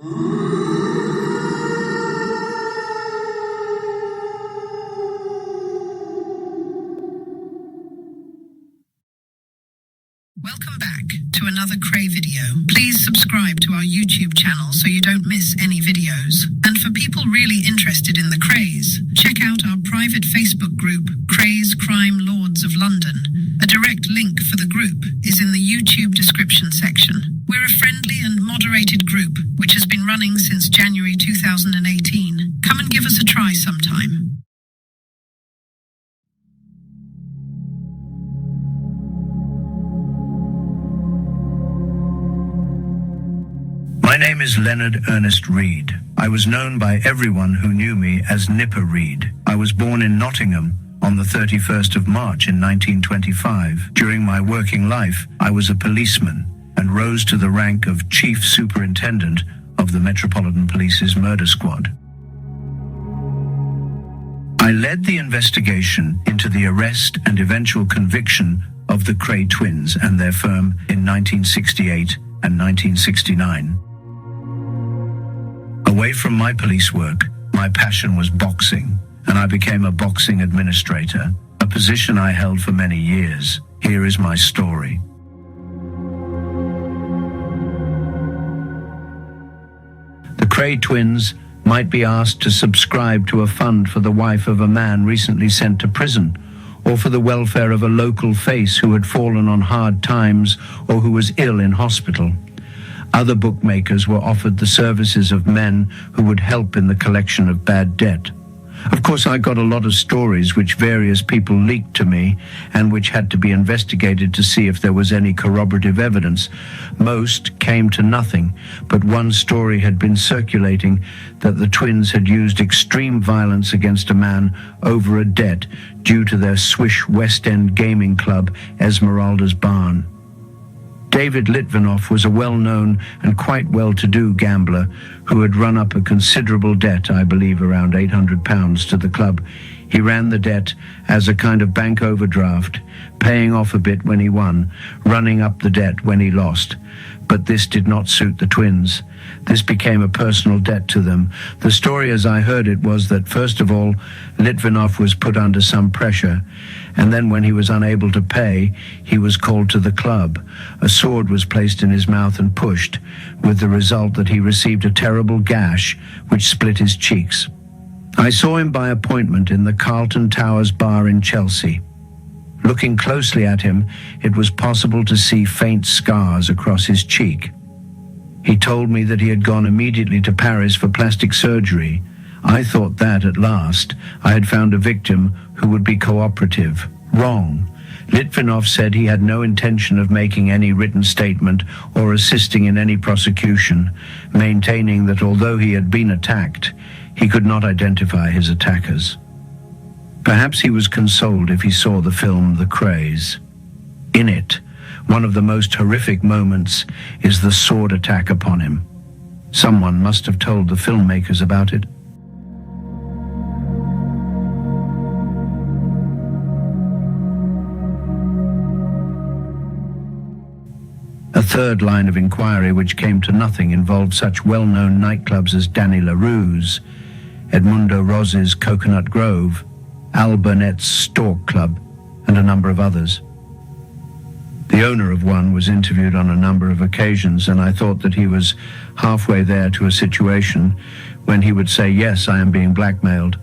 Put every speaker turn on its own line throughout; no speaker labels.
Welcome back to another Kray video. Please subscribe to our YouTube channel so you don't miss any videos. And for people really interested in the Krays, check out our private Facebook group, Krays Crime Lords of London. A direct link for the group is in the YouTube description section. We're a friendly and moderated group which has been running since January 2018. Come and give us a try sometime.
My name is Leonard Ernest Reed. I was known by everyone who knew me as Nipper Reed. I was born in Nottingham on the 31st of March in 1925. During my working life, I was a policeman and rose to the rank of Chief Superintendent of the Metropolitan Police's Murder Squad. I led the investigation into the arrest and eventual conviction of the Kray twins and their firm in 1968 and 1969. Away from my police work, my passion was boxing, and I became a boxing administrator, a position I held for many years. Here is my story. The Kray twins might be asked to subscribe to a fund for the wife of a man recently sent to prison, or for the welfare of a local face who had fallen on hard times or who was ill in hospital. Other bookmakers were offered the services of men who would help in the collection of bad debt. Of course, I got a lot of stories which various people leaked to me and which had to be investigated to see if there was any corroborative evidence. Most came to nothing, but one story had been circulating that the twins had used extreme violence against a man over a debt due to their Swiss West End gaming club, Esmeralda's Barn. David Litvinoff was a well-known and quite well-to-do gambler who had run up a considerable debt, I believe around £800 to the club. He ran the debt as a kind of bank overdraft, paying off a bit when he won, running up the debt when he lost. But this did not suit the twins. This became a personal debt to them. The story as I heard it was that first of all, Litvinoff was put under some pressure, and then when he was unable to pay, he was called to the club. A sword was placed in his mouth and pushed, with the result that he received a terrible gash which split his cheeks. I saw him by appointment in the Carlton Towers bar in Chelsea. Looking closely at him, it was possible to see faint scars across his cheek. He told me that he had gone immediately to Paris for plastic surgery. I thought that, at last, I had found a victim who would be cooperative. Wrong. Litvinoff said he had no intention of making any written statement or assisting in any prosecution, maintaining that although he had been attacked, he could not identify his attackers. Perhaps he was consoled if he saw the film The Krays. In it, one of the most horrific moments is the sword attack upon him. Someone must have told the filmmakers about it. A third line of inquiry which came to nothing involved such well-known nightclubs as Danny LaRue's, Edmundo Rose's Coconut Grove, Al Burnett's Stork Club, and a number of others. The owner of one was interviewed on a number of occasions, and I thought that he was halfway there to a situation when he would say, "Yes, I am being blackmailed."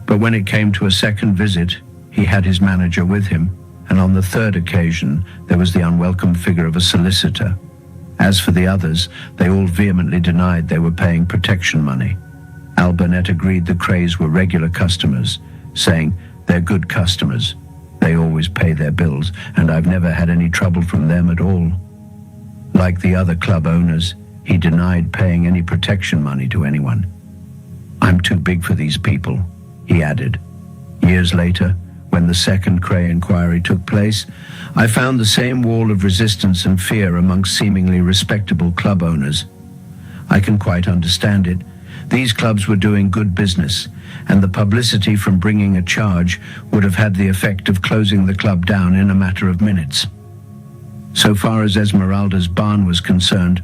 But when it came to a second visit, he had his manager with him, and on the third occasion, there was the unwelcome figure of a solicitor. As for the others, they all vehemently denied they were paying protection money. Al Burnett agreed the Krays were regular customers, saying, "They're good customers. They always pay their bills, and I've never had any trouble from them at all." Like the other club owners, he denied paying any protection money to anyone. "I'm too big for these people," he added. Years later, when the second Kray inquiry took place, I found the same wall of resistance and fear amongst seemingly respectable club owners. I can quite understand it. These clubs were doing good business, and the publicity from bringing a charge would have had the effect of closing the club down in a matter of minutes. So far as Esmeralda's Barn was concerned,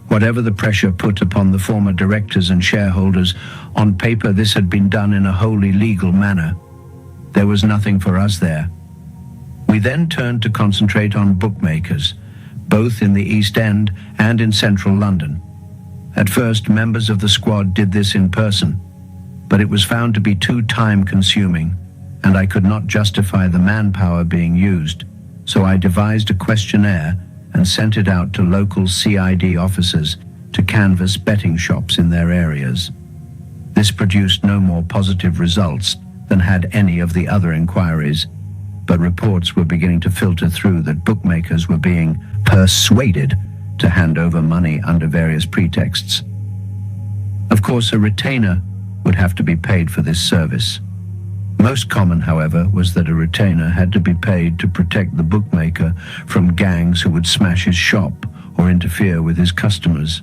Whatever the pressure put upon the former directors and shareholders, on paper this had been done in a wholly legal manner. There was nothing for us there. We then turned to concentrate on bookmakers, both in the East End and in central London. At first, members of the squad did this in person, but it was found to be too time-consuming, and I could not justify the manpower being used, so I devised a questionnaire and sent it out to local CID officers to canvass betting shops in their areas. This produced no more positive results than had any of the other inquiries, but reports were beginning to filter through that bookmakers were being persuaded to hand over money under various pretexts. Of course, a retainer would have to be paid for this service. Most common, however, was that a retainer had to be paid to protect the bookmaker from gangs who would smash his shop or interfere with his customers.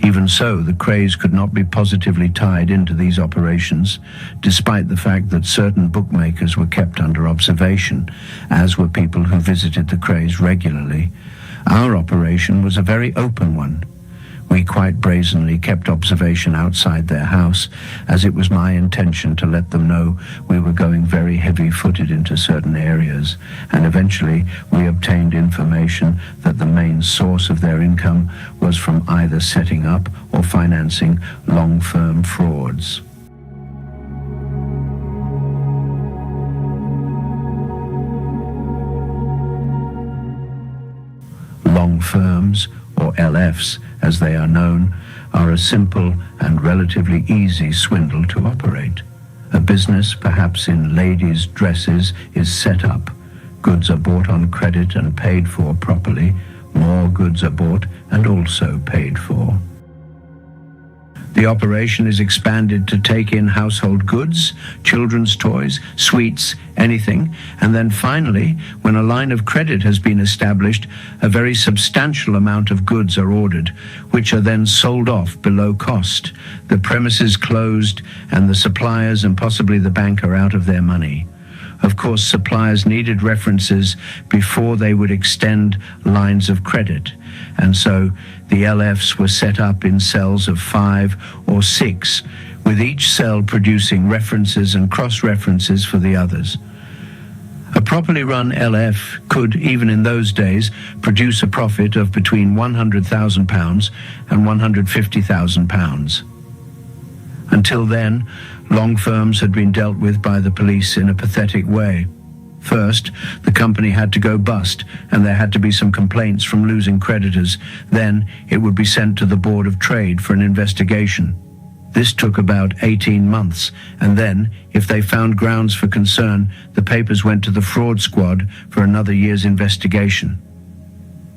Even so, the Krays could not be positively tied into these operations, despite the fact that certain bookmakers were kept under observation, as were people who visited the Krays regularly. Our operation was a very open one. We quite brazenly kept observation outside their house, as it was my intention to let them know we were going very heavy-footed into certain areas, and eventually we obtained information that the main source of their income was from either setting up or financing long-firm frauds. Long firms, or LFs as they are known, are a simple and relatively easy swindle to operate. A business, perhaps in ladies' dresses, is set up. Goods are bought on credit and paid for properly. More goods are bought and also paid for. The operation is expanded to take in household goods, children's toys, sweets, anything, and then finally, when a line of credit has been established, a very substantial amount of goods are ordered, which are then sold off below cost. The premises closed, and the suppliers and possibly the bank are out of their money. Of course, suppliers needed references before they would extend lines of credit, and so the LFs were set up in cells of 5 or 6, with each cell producing references and cross-references for the others. A properly run LF could, even in those days, produce a profit of between £100,000 and £150,000. Until then, long firms had been dealt with by the police in a pathetic way. First, the company had to go bust, and there had to be some complaints from losing creditors. Then, it would be sent to the Board of Trade for an investigation. This took about 18 months, and then, if they found grounds for concern, the papers went to the fraud squad for another year's investigation.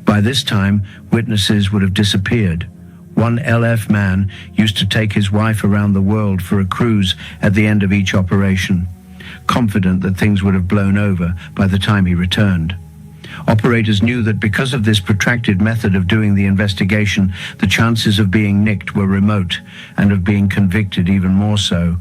By this time, witnesses would have disappeared. One LF man used to take his wife around the world for a cruise at the end of each operation, confident that things would have blown over by the time he returned. Operators knew that because of this protracted method of doing the investigation, the chances of being nicked were remote, and of being convicted even more so.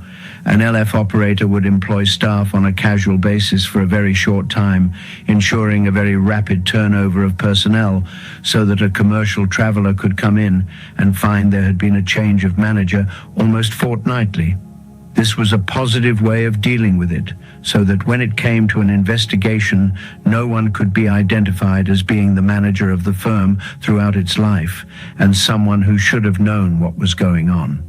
An LF operator would employ staff on a casual basis for a very short time, ensuring a very rapid turnover of personnel, so that a commercial traveler could come in and find there had been a change of manager almost fortnightly. This was a positive way of dealing with it, so that when it came to an investigation, no one could be identified as being the manager of the firm throughout its life, and someone who should have known what was going on.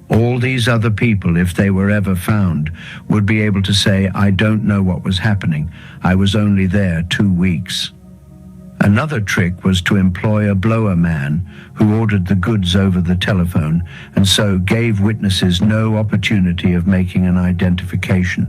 All these other people, if they were ever found, would be able to say, "I don't know what was happening. I was only there 2 weeks." Another trick was to employ a blower man who ordered the goods over the telephone, and so gave witnesses no opportunity of making an identification.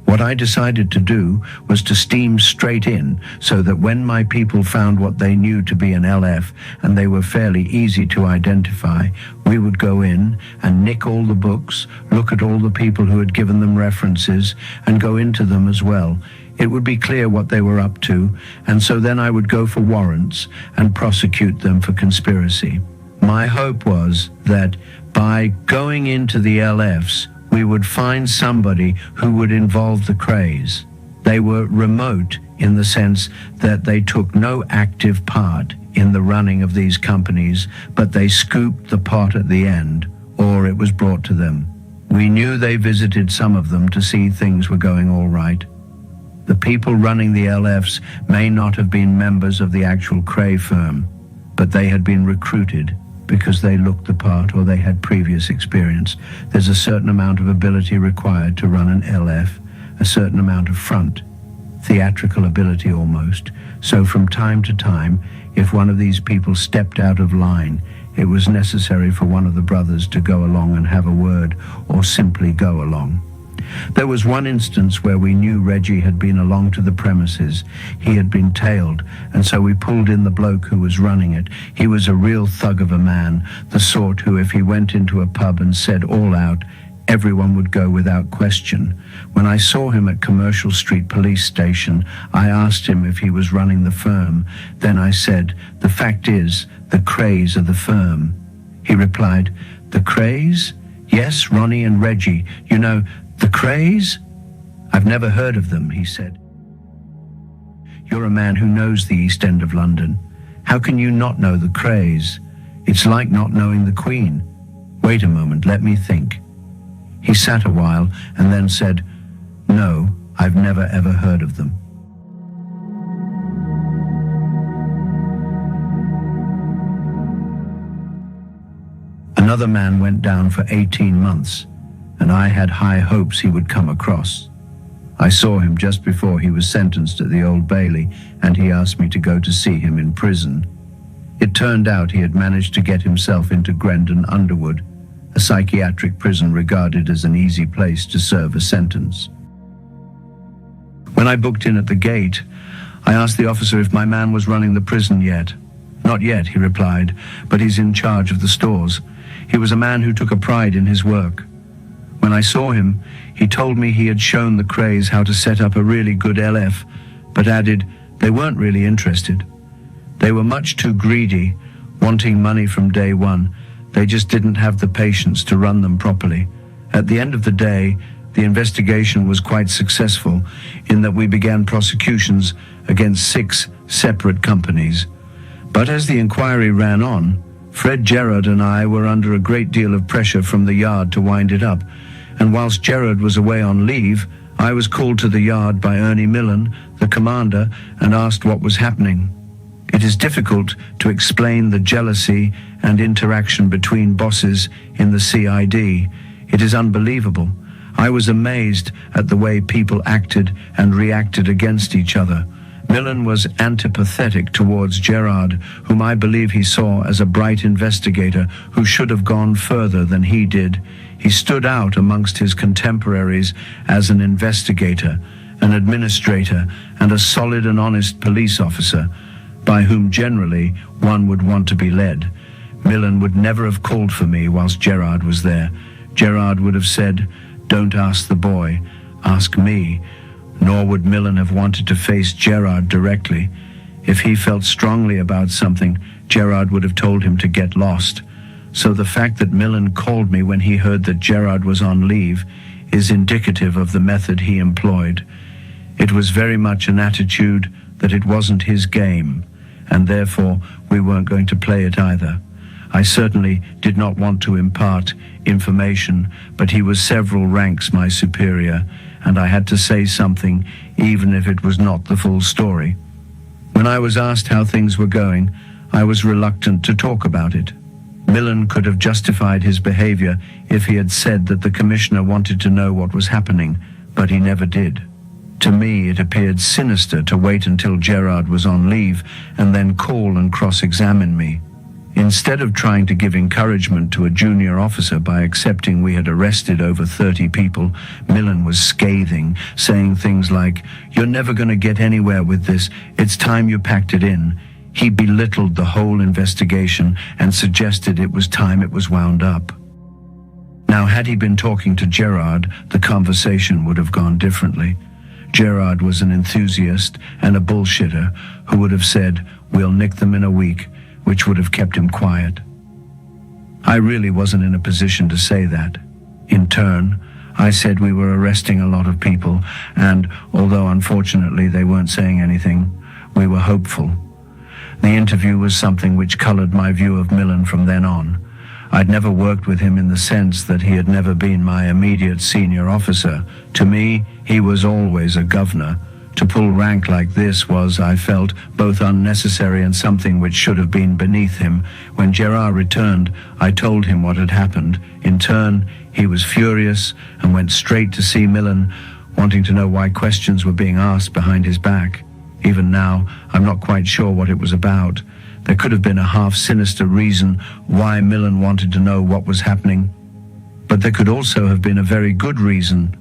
What I decided to do was to steam straight in, so that when my people found what they knew to be an LF, and they were fairly easy to identify, we would go in and nick all the books, look at all the people who had given them references, and go into them as well. It would be clear what they were up to, and so then I would go for warrants and prosecute them for conspiracy. My hope was that by going into the LFs, we would find somebody who would involve the Krays. They were remote in the sense that they took no active part in the running of these companies, but they scooped the pot at the end, or it was brought to them. We knew they visited some of them to see things were going all right. The people running the LFs may not have been members of the actual Kray firm, but they had been recruited because they looked the part or they had previous experience. There's a certain amount of ability required to run an LF, a certain amount of front, theatrical ability almost. So from time to time, if one of these people stepped out of line, it was necessary for one of the brothers to go along and have a word, or simply go along. There was one instance where we knew Reggie had been along to the premises. He had been tailed, and so we pulled in the bloke who was running it. He was a real thug of a man, the sort who, if he went into a pub and said all out, everyone would go without question. When I saw him at Commercial Street Police Station, I asked him if he was running the firm. Then I said, "The fact is, the Krays are the firm." He replied, "The Krays? Yes, Ronnie and Reggie. You know, the Krays? I've never heard of them," he said. "You're a man who knows the East End of London. How can you not know the Krays? It's like not knowing the Queen." "Wait a moment, let me think." He sat a while and then said, "No, I've never ever heard of them." Another man went down for 18 months, and I had high hopes he would come across. I saw him just before he was sentenced at the Old Bailey, and he asked me to go to see him in prison. It turned out he had managed to get himself into Grendon Underwood, a psychiatric prison regarded as an easy place to serve a sentence. When I booked in at the gate, I asked the officer if my man was running the prison yet. "Not yet," he replied, "but he's in charge of the stores." He was a man who took a pride in his work. When I saw him, he told me he had shown the Krays how to set up a really good LF, but added they weren't really interested. They were much too greedy, wanting money from day one. They just didn't have the patience to run them properly. At the end of the day, the investigation was quite successful in that we began prosecutions against 6 separate companies. But as the inquiry ran on, Fred Gerard and I were under a great deal of pressure from the yard to wind it up, and whilst Gerard was away on leave, I was called to the yard by Ernie Millen, the commander, and asked what was happening. It is difficult to explain the jealousy and interaction between bosses in the CID. It is unbelievable. I was amazed at the way people acted and reacted against each other. Millen was antipathetic towards Gerard, whom I believe he saw as a bright investigator who should have gone further than he did. He stood out amongst his contemporaries as an investigator, an administrator, and a solid and honest police officer, by whom generally one would want to be led. Millen would never have called for me whilst Gerard was there. Gerard would have said, "Don't ask the boy, ask me." Nor would Millen have wanted to face Gerard directly. If he felt strongly about something, Gerard would have told him to get lost. So the fact that Millen called me when he heard that Gerard was on leave is indicative of the method he employed. It was very much an attitude that it wasn't his game, and therefore we weren't going to play it either. I certainly did not want to impart information, but he was several ranks my superior, and I had to say something, even if it was not the full story. When I was asked how things were going, I was reluctant to talk about it. Millen could have justified his behavior if he had said that the commissioner wanted to know what was happening, but he never did. To me, it appeared sinister to wait until Gerard was on leave and then call and cross-examine me. Instead of trying to give encouragement to a junior officer by accepting we had arrested over 30 people, Millen was scathing, saying things like, "You're never going to get anywhere with this. It's time you packed it in." He belittled the whole investigation and suggested it was time it was wound up. Now, had he been talking to Gerard, the conversation would have gone differently. Gerard was an enthusiast and a bullshitter who would have said, "We'll nick them in a week," which would have kept him quiet. I really wasn't in a position to say that. In turn, I said we were arresting a lot of people, and although unfortunately they weren't saying anything, we were hopeful. The interview was something which colored my view of Millen from then on. I'd never worked with him in the sense that he had never been my immediate senior officer. To me, he was always a governor. To pull rank like this was, I felt, both unnecessary and something which should have been beneath him. When Gerard returned, I told him what had happened. In turn, he was furious and went straight to see Millen, wanting to know why questions were being asked behind his back. Even now, I'm not quite sure what it was about. There could have been a half-sinister reason why Millen wanted to know what was happening. But there could also have been a very good reason.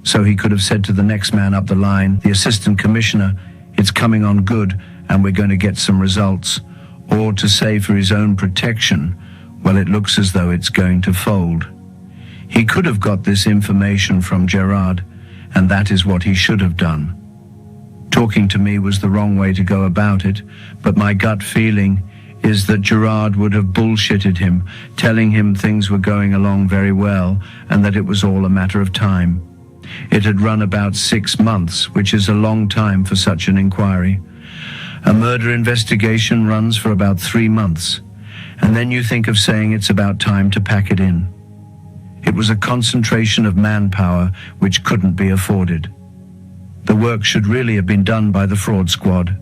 So he could have said to the next man up the line, the assistant commissioner, "It's coming on good and we're going to get some results." Or to say for his own protection, "Well, it looks as though it's going to fold." He could have got this information from Gerard, and that is what he should have done. Talking to me was the wrong way to go about it, but my gut feeling is that Gerard would have bullshitted him, telling him things were going along very well and that it was all a matter of time. It had run about 6 months, which is a long time for such an inquiry. A murder investigation runs for about 3 months, and then you think of saying it's about time to pack it in. It was a concentration of manpower which couldn't be afforded. The work should really have been done by the fraud squad.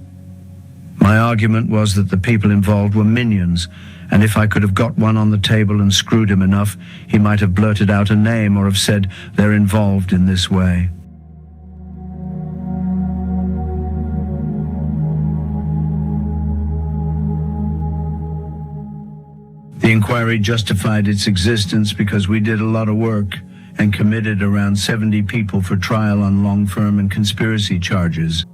My argument was that the people involved were minions, and if I could have got one on the table and screwed him enough, he might have blurted out a name or have said they're involved in this way. The inquiry justified its existence because we did a lot of work and committed around 70 people for trial on long-firm and conspiracy charges.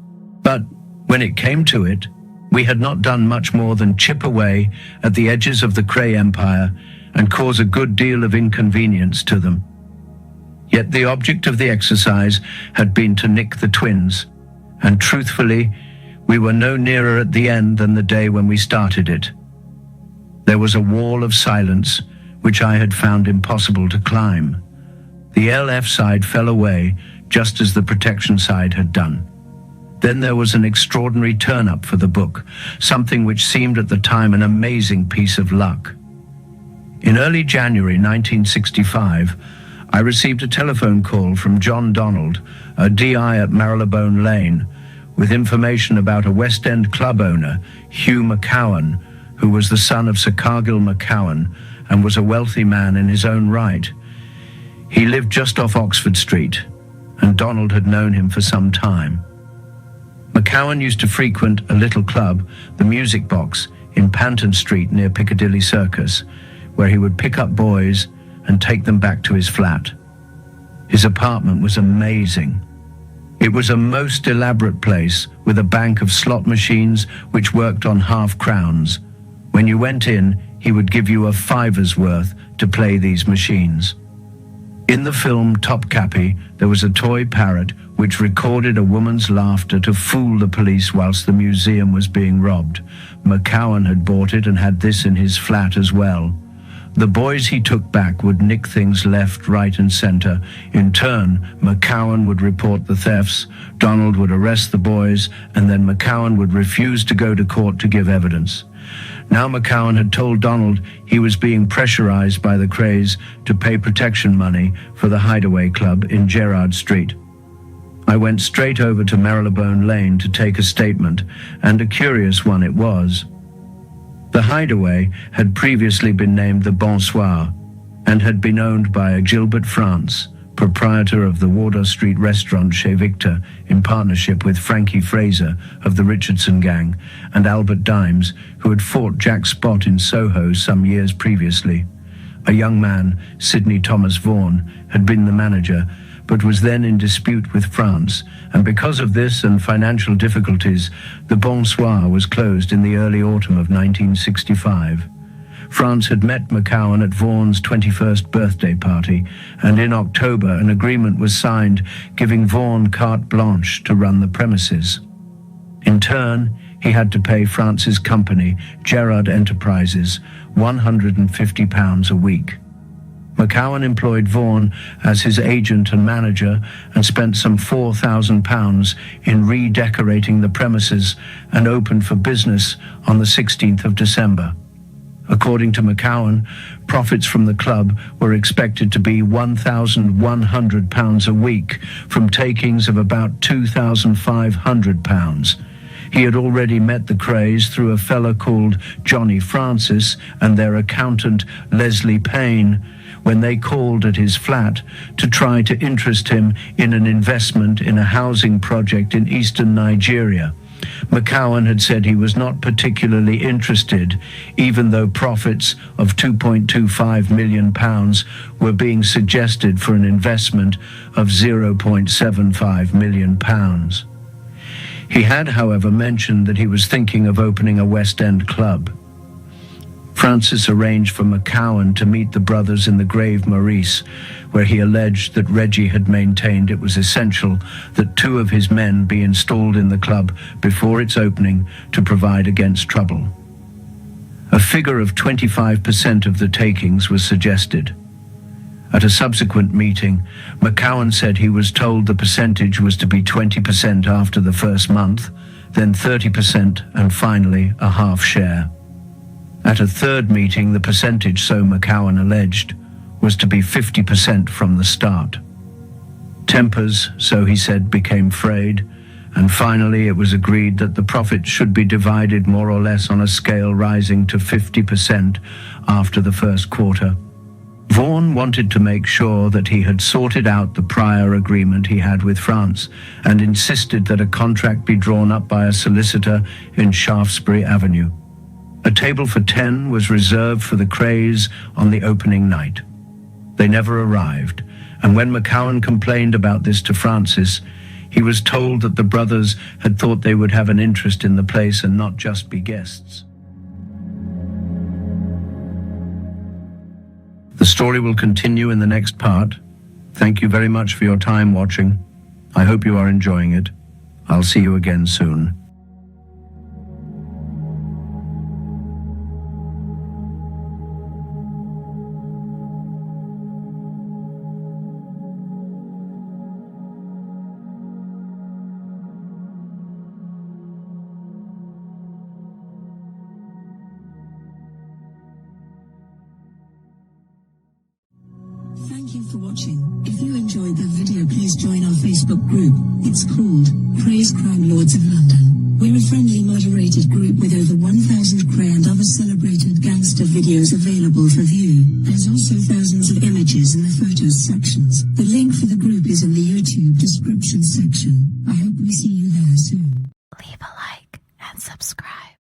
But when it came to it, we had not done much more than chip away at the edges of the Kray Empire and cause a good deal of inconvenience to them. Yet the object of the exercise had been to nick the twins, and truthfully, we were no nearer at the end than the day when we started it. There was a wall of silence which I had found impossible to climb. The LF side fell away just as the protection side had done. Then there was an extraordinary turn-up for the book, something which seemed at the time an amazing piece of luck. In early January 1965, I received a telephone call from John Donald, a DI at Marylebone Lane, with information about a West End club owner, Hugh McCowan, who was the son of Sir Cargill McCowan and was a wealthy man in his own right. He lived just off Oxford Street, and Donald had known him for some time. McCowan used to frequent a little club, the Music Box, in Panton Street near Piccadilly Circus, where he would pick up boys and take them back to his flat. His apartment was amazing. It was a most elaborate place with a bank of slot machines which worked on half-crowns. When you went in, he would give you a fiver's worth to play these machines. In the film Topkapi, there was a toy parrot which recorded a woman's laughter to fool the police whilst the museum was being robbed. McCowan had bought it and had this in his flat as well. The boys he took back would nick things left, right and centre. In turn, McCowan would report the thefts, Donald would arrest the boys, and then McCowan would refuse to go to court to give evidence. Now McCowan had told Donald he was being pressurized by the Krays to pay protection money for the Hideaway Club in Gerrard Street. I went straight over to Marylebone Lane to take a statement, and a curious one it was. The Hideaway had previously been named the Bonsoir and had been owned by Gilbert France, proprietor of the Wardour Street restaurant Chez Victor, in partnership with Frankie Fraser of the Richardson Gang and Albert Dimes, who had fought Jack Spot in Soho some years previously. A young man, Sidney Thomas Vaughan, had been the manager, but was then in dispute with France, and because of this and financial difficulties, the Bonsoir was closed in the early autumn of 1965. France had met McCowan at Vaughan's 21st birthday party, and in October an agreement was signed giving Vaughan carte blanche to run the premises. In turn, he had to pay France's company, Gerrard Enterprises, £150 a week. McCowan employed Vaughan as his agent and manager and spent some £4,000 in redecorating the premises and opened for business on the 16th of December. According to McCowan, profits from the club were expected to be £1,100 a week from takings of about £2,500. He had already met the Krays through a fellow called Johnny Francis and their accountant Leslie Payne when they called at his flat to try to interest him in an investment in a housing project in eastern Nigeria. McCowan had said he was not particularly interested, even though profits of £2.25 million were being suggested for an investment of £0.75 million. He had, however, mentioned that he was thinking of opening a West End club. Francis arranged for McCowan to meet the brothers in the Grave Maurice, where he alleged that Reggie had maintained it was essential that 2 of his men be installed in the club before its opening to provide against trouble. A figure of 25% of the takings was suggested. At a subsequent meeting, McCowan said he was told the percentage was to be 20% after the first month, then 30%, and finally a half share. At a third meeting, the percentage, so McCowan alleged, was to be 50% from the start. Tempers, so he said, became frayed, and finally it was agreed that the profit should be divided more or less on a scale rising to 50% after the first quarter. Vaughan wanted to make sure that he had sorted out the prior agreement he had with France and insisted that a contract be drawn up by a solicitor in Shaftesbury Avenue. A table for 10 was reserved for the Krays on the opening night. They never arrived, and when McCowan complained about this to Francis, he was told that the brothers had thought they would have an interest in the place and not just be guests. The story will continue in the next part. Thank you very much for your time watching. I hope you are enjoying it. I'll see you again soon.
Thank you for watching. If you enjoyed the video, please join our Facebook group. It's called Krays Crime Lords of London. We're a friendly moderated group with over 1,000 Kray and other celebrated gangster videos available for view. There's also thousands of images in the photos sections. The link for the group is in the YouTube description section. I hope we see you there soon.
Leave a like and subscribe.